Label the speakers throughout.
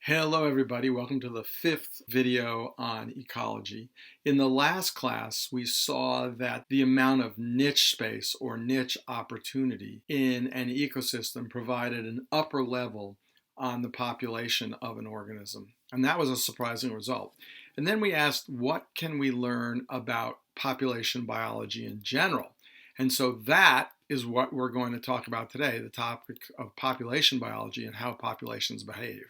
Speaker 1: Hello everybody, welcome to the fifth video on ecology. In the last class we saw that the amount of niche space or niche opportunity in an ecosystem provided an upper level on the population of an organism. And that was a surprising result. And then we asked, what can we learn about population biology in general? And so that is what we're going to talk about today, the topic of population biology and how populations behave.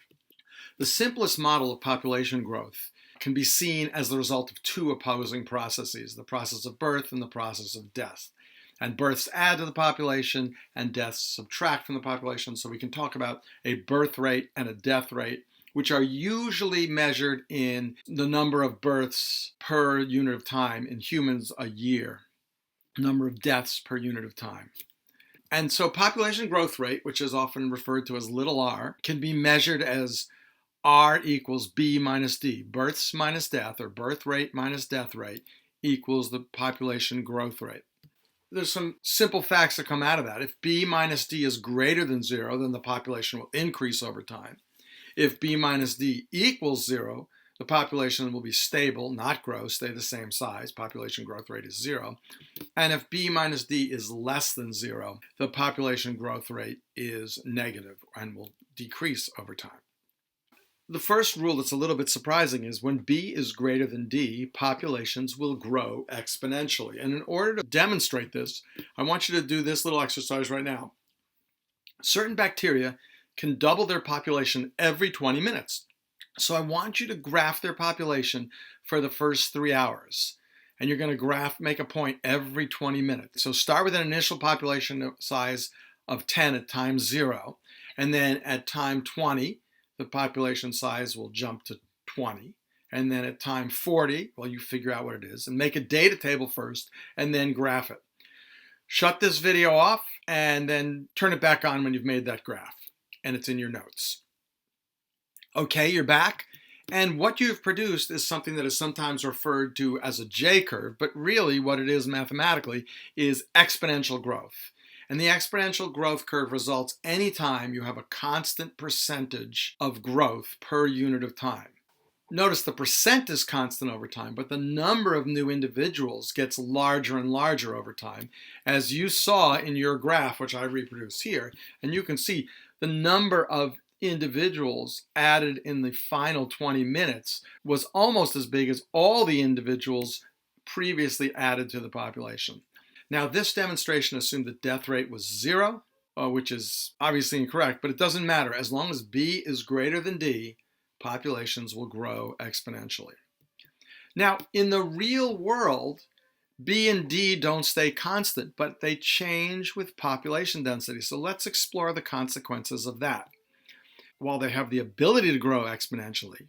Speaker 1: The simplest model of population growth can be seen as the result of two opposing processes, the process of birth and the process of death. And births add to the population and deaths subtract from the population. So we can talk about a birth rate and a death rate, which are usually measured in the number of births per unit of time, in humans a year, number of deaths per unit of time. And so population growth rate, which is often referred to as little r, can be measured as R equals B minus D. Births minus death, or birth rate minus death rate, equals the population growth rate. There's some simple facts that come out of that. If B minus D is greater than 0, then the population will increase over time. If B minus D equals 0, the population will be stable, not grow, stay the same size. Population growth rate is 0. And if B minus D is less than 0, the population growth rate is negative and will decrease over time. The first rule that's a little bit surprising is when B is greater than D, populations will grow exponentially. And in order to demonstrate this, I want you to do this little exercise right now. Certain bacteria can double their population every 20 minutes. So I want you to graph their population for the first 3 hours. And you're going to make a point every 20 minutes. So start with an initial population size of 10 at time 0. And then at time 20, the population size will jump to 20. And then at time 40, well, you figure out what it is and make a data table first and then graph it. Shut this video off and then turn it back on when you've made that graph and it's in your notes. Okay, you're back. And what you've produced is something that is sometimes referred to as a J-curve, but really what it is mathematically is exponential growth. And the exponential growth curve results anytime you have a constant percentage of growth per unit of time. Notice the percent is constant over time, but the number of new individuals gets larger and larger over time, as you saw in your graph, which I reproduced here. And you can see the number of individuals added in the final 20 minutes was almost as big as all the individuals previously added to the population. Now, this demonstration assumed that death rate was 0, which is obviously incorrect, but it doesn't matter. As long as B is greater than D, populations will grow exponentially. Now, in the real world, B and D don't stay constant, but they change with population density. So let's explore the consequences of that. While they have the ability to grow exponentially,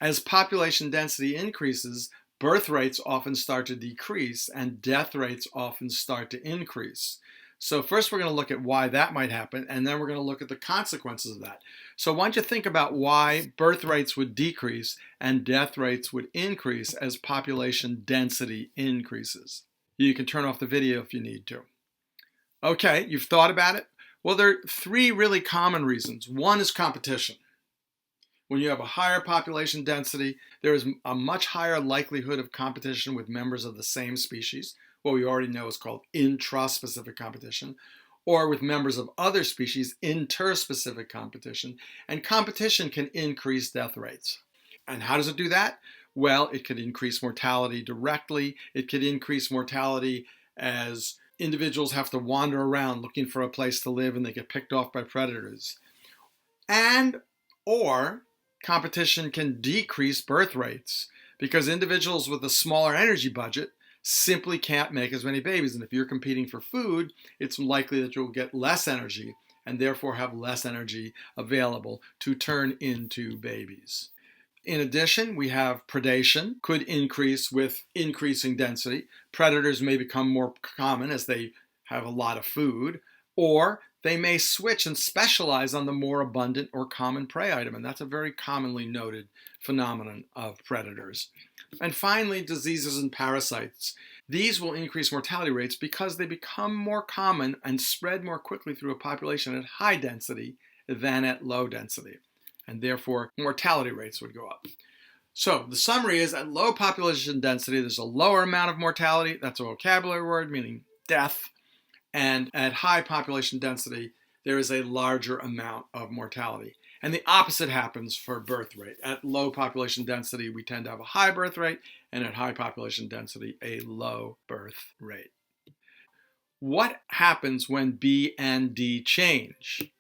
Speaker 1: as population density increases, birth rates often start to decrease and death rates often start to increase. So first we're going to look at why that might happen, and then we're going to look at the consequences of that. So why don't you think about why birth rates would decrease and death rates would increase as population density increases. You can turn off the video if you need to. Okay, you've thought about it? Well, there are 3 really common reasons. One is competition. When you have a higher population density, there is a much higher likelihood of competition with members of the same species, what we already know is called intraspecific competition, or with members of other species, interspecific competition. And competition can increase death rates. And how does it do that? Well, it could increase mortality directly. It could increase mortality as individuals have to wander around looking for a place to live and they get picked off by predators. Or competition can decrease birth rates because individuals with a smaller energy budget simply can't make as many babies. And if you're competing for food, it's likely that you'll get less energy and therefore have less energy available to turn into babies. In addition, we have predation could increase with increasing density. Predators may become more common as they have a lot of food, or they may switch and specialize on the more abundant or common prey item, and that's a very commonly noted phenomenon of predators. And finally, diseases and parasites. These will increase mortality rates because they become more common and spread more quickly through a population at high density than at low density. and therefore mortality rates would go up. So the summary is, at low population density, there's a lower amount of mortality. That's a vocabulary word meaning death. And at high population density, there is a larger amount of mortality. And the opposite happens for birth rate. At low population density, we tend to have a high birth rate, and at high population density, a low birth rate. What happens when B and D change?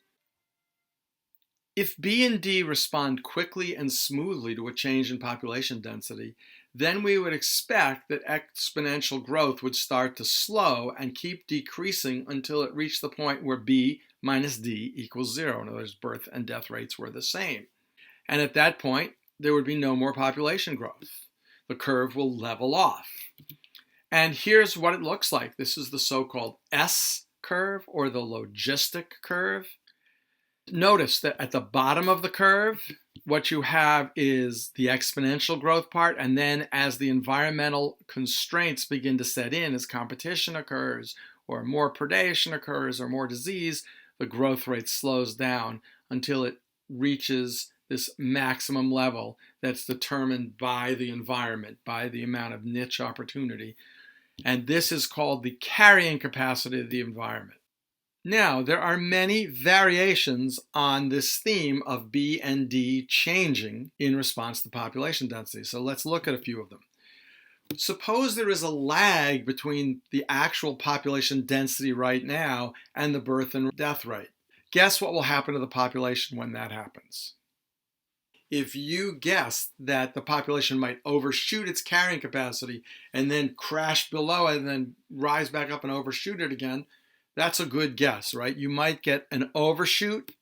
Speaker 1: If B and D respond quickly and smoothly to a change in population density, then we would expect that exponential growth would start to slow and keep decreasing until it reached the point where B minus D equals 0. In other words, birth and death rates were the same. And at that point, there would be no more population growth. The curve will level off. And here's what it looks like. This is the so-called S curve, or the logistic curve. Notice that at the bottom of the curve, what you have is the exponential growth part, and then as the environmental constraints begin to set in, as competition occurs, or more predation occurs, or more disease, the growth rate slows down until it reaches this maximum level that's determined by the environment, by the amount of niche opportunity. And this is called the carrying capacity of the environment. Now, there are many variations on this theme of B and D changing in response to population density. So let's look at a few of them. Suppose there is a lag between the actual population density right now and the birth and death rate. Guess what will happen to the population when that happens? If you guess that the population might overshoot its carrying capacity and then crash below it and then rise back up and overshoot it again, that's a good guess, right? You might get an overshoot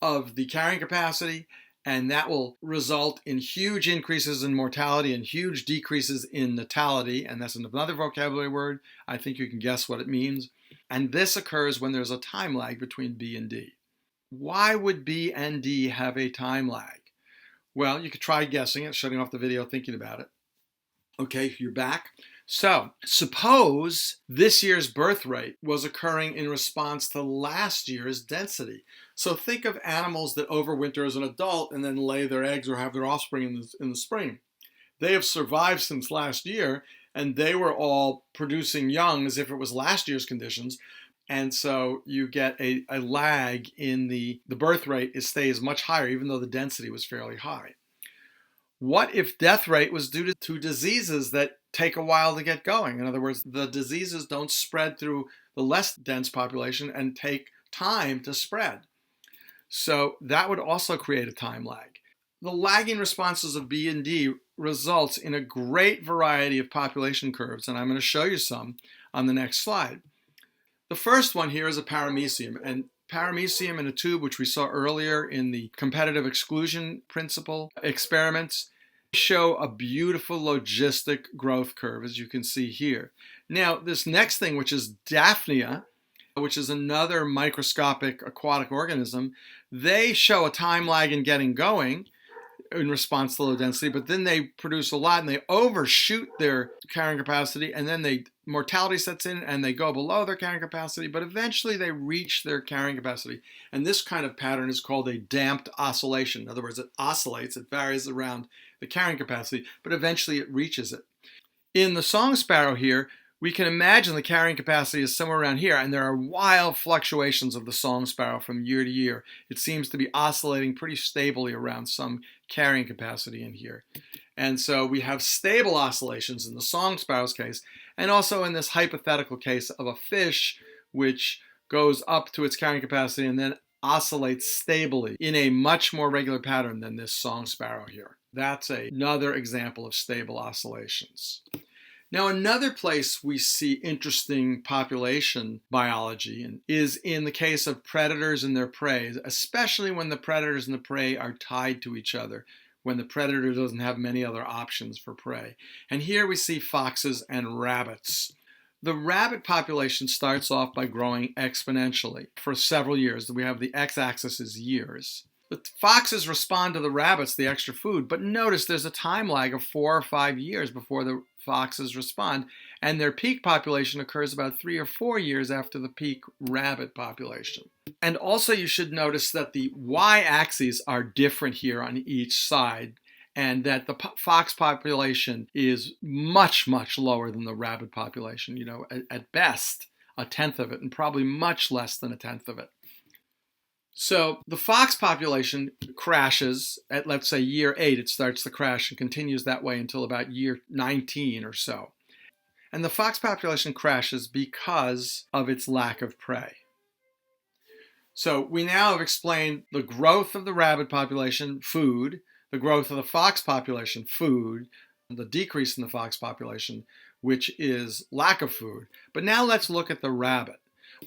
Speaker 1: of the carrying capacity, and that will result in huge increases in mortality and huge decreases in natality, and that's another vocabulary word. I think you can guess what it means. And this occurs when there's a time lag between B and D. Why would B and D have a time lag? Well, you could try guessing it, shutting off the video, thinking about it. Okay, you're back. So, suppose this year's birth rate was occurring in response to last year's density. So think of animals that overwinter as an adult and then lay their eggs or have their offspring in the spring. They have survived since last year, and they were all producing young as if it was last year's conditions. And so you get a lag in the birth rate. It stays much higher, even though the density was fairly high. What if death rate was due to diseases that take a while to get going? In other words, the diseases don't spread through the less dense population and take time to spread. So that would also create a time lag. The lagging responses of B and D results in a great variety of population curves, and I'm going to show you some on the next slide. The first one here is a paramecium, and paramecium in a tube, which we saw earlier in the competitive exclusion principle experiments, show a beautiful logistic growth curve, as you can see here. Now, this next thing, which is Daphnia, which is another microscopic aquatic organism, they show a time lag in getting going in response to low density, but then they produce a lot and they overshoot their carrying capacity, and then mortality sets in and they go below their carrying capacity, but eventually they reach their carrying capacity. And this kind of pattern is called a damped oscillation. In other words, it oscillates, it varies around the carrying capacity, but eventually it reaches it. In the song sparrow here, we can imagine the carrying capacity is somewhere around here, and there are wild fluctuations of the song sparrow from year to year. It seems to be oscillating pretty stably around some carrying capacity in here. And so we have stable oscillations in the song sparrow's case, and also in this hypothetical case of a fish which goes up to its carrying capacity and then oscillates stably in a much more regular pattern than this song sparrow here. That's another example of stable oscillations. Now, another place we see interesting population biology is in the case of predators and their prey, especially when the predators and the prey are tied to each other, when the predator doesn't have many other options for prey. And here we see foxes and rabbits. The rabbit population starts off by growing exponentially for several years. We have the x-axis is years. The foxes respond to the rabbits, the extra food, but notice there's a time lag of 4 or 5 years before the foxes respond. And their peak population occurs about 3 or 4 years after the peak rabbit population. And also you should notice that the y-axes are different here on each side, and that the fox population is much, much lower than the rabbit population. At best, a tenth of it, and probably much less than a tenth of it. So the fox population crashes at, let's say, year 8. It starts to crash and continues that way until about year 19 or so. And the fox population crashes because of its lack of prey. So we now have explained the growth of the rabbit population, food, the growth of the fox population, food, the decrease in the fox population, which is lack of food. But now let's look at the rabbit.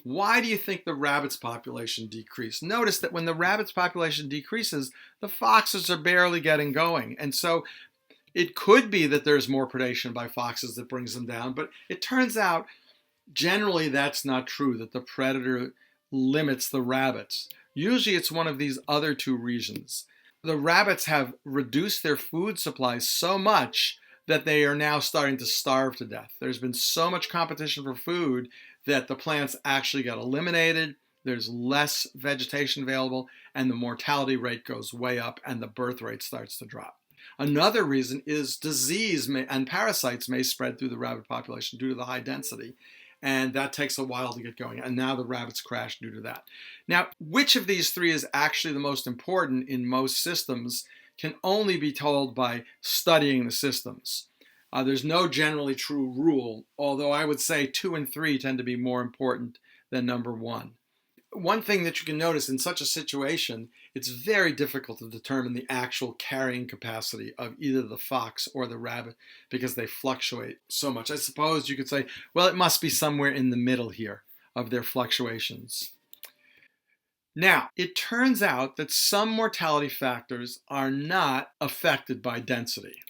Speaker 1: Why do you think the rabbit's population decreased? Notice that when the rabbit's population decreases, the foxes are barely getting going. And so it could be that there's more predation by foxes that brings them down, but it turns out generally that's not true, that the predator limits the rabbits. Usually it's one of these other two reasons. The rabbits have reduced their food supplies so much that they are now starting to starve to death. There's been so much competition for food that the plants actually got eliminated, there's less vegetation available, and the mortality rate goes way up and the birth rate starts to drop. Another reason is disease and parasites may spread through the rabbit population due to the high density, and that takes a while to get going, and now the rabbits crash due to that. Now, which of these three is actually the most important in most systems can only be told by studying the systems. There's no generally true rule, although I would say 2 and 3 tend to be more important than number 1. One thing that you can notice in such a situation, it's very difficult to determine the actual carrying capacity of either the fox or the rabbit because they fluctuate so much. I suppose you could say, well, it must be somewhere in the middle here of their fluctuations. Now, it turns out that some mortality factors are not affected by density.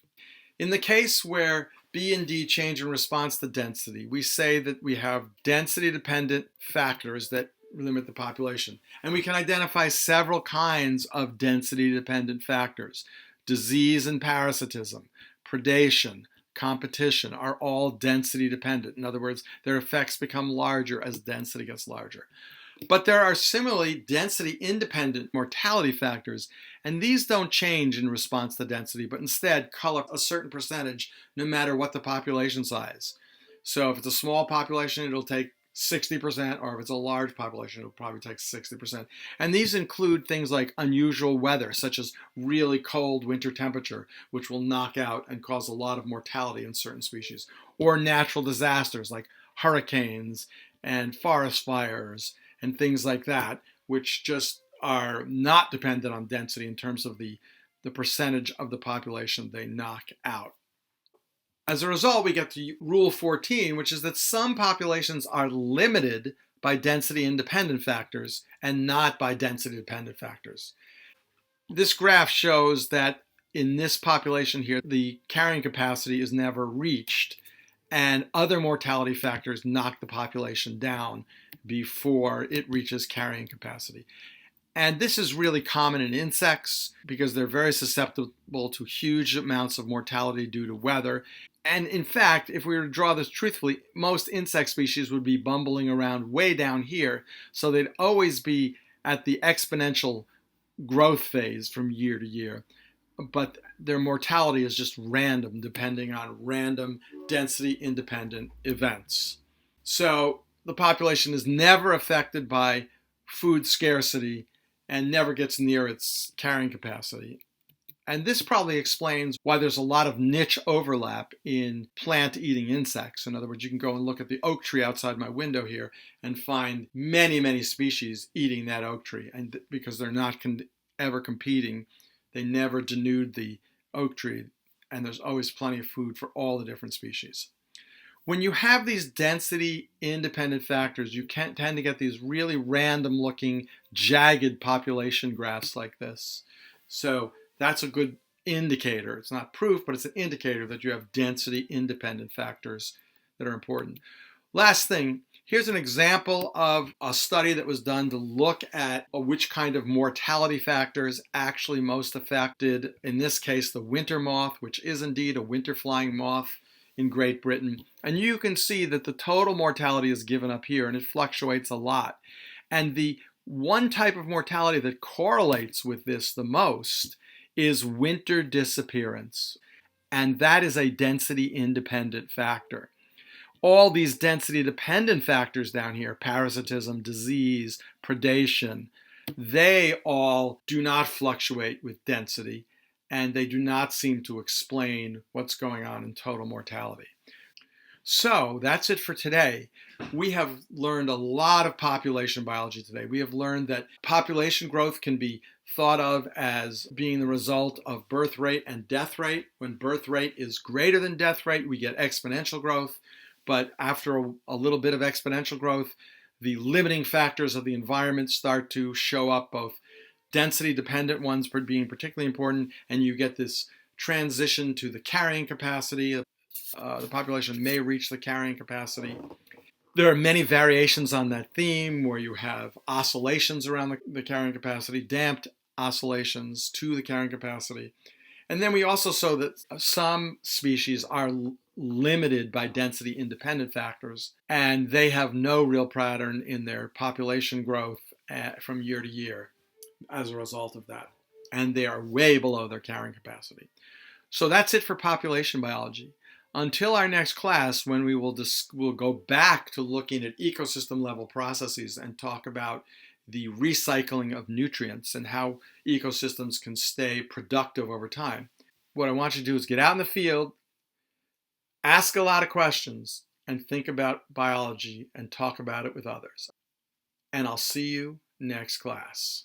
Speaker 1: In the case where B and D change in response to density, we say that we have density-dependent factors that limit the population. And we can identify several kinds of density-dependent factors. Disease and parasitism, predation, competition are all density-dependent. In other words, their effects become larger as density gets larger. But there are similarly density-independent mortality factors, and these don't change in response to density, but instead color a certain percentage no matter what the population size. So if it's a small population, it'll take 60%, or if it's a large population, it'll probably take 60%. And these include things like unusual weather, such as really cold winter temperature, which will knock out and cause a lot of mortality in certain species, or natural disasters like hurricanes and forest fires, and things like that, which just are not dependent on density in terms of the percentage of the population they knock out. As a result, we get to Rule 14, which is that some populations are limited by density-independent factors and not by density-dependent factors. This graph shows that in this population here, the carrying capacity is never reached, and other mortality factors knock the population down before it reaches carrying capacity. And this is really common in insects because they're very susceptible to huge amounts of mortality due to weather. And in fact, if we were to draw this truthfully, most insect species would be bumbling around way down here, so they'd always be at the exponential growth phase from year to year. But their mortality is just random, depending on random density-independent events. So the population is never affected by food scarcity and never gets near its carrying capacity. And this probably explains why there's a lot of niche overlap in plant-eating insects. In other words, you can go and look at the oak tree outside my window here and find many, many species eating that oak tree. And because they're not ever competing, they never denude the oak tree, and there's always plenty of food for all the different species. When you have these density-independent factors, you tend to get these really random-looking, jagged population graphs like this. So that's a good indicator. It's not proof, but it's an indicator that you have density-independent factors that are important. Last thing, here's an example of a study that was done to look at which kind of mortality factors actually most affected, in this case, the winter moth, which is indeed a winter flying moth in Great Britain. And you can see that the total mortality is given up here, and it fluctuates a lot. And the one type of mortality that correlates with this the most is winter disappearance. And that is a density independent factor. All these density dependent factors down here, parasitism, disease, predation, they all do not fluctuate with density, and they do not seem to explain what's going on in total mortality. So that's it for today. We have learned a lot of population biology today. We have learned that population growth can be thought of as being the result of birth rate and death rate. When birth rate is greater than death rate, we get exponential growth. But after a little bit of exponential growth, the limiting factors of the environment start to show up, both density dependent ones being particularly important, and you get this transition to the carrying capacity. The population may reach the carrying capacity. There are many variations on that theme where you have oscillations around the carrying capacity, damped oscillations to the carrying capacity. And then we also saw that some species are limited by density independent factors, and they have no real pattern in their population growth from year to year as a result of that. And they are way below their carrying capacity. So that's it for population biology. Until our next class, when we'll go back to looking at ecosystem level processes and talk about the recycling of nutrients and how ecosystems can stay productive over time. What I want you to do is get out in the field, ask a lot of questions, and think about biology and talk about it with others. And I'll see you next class.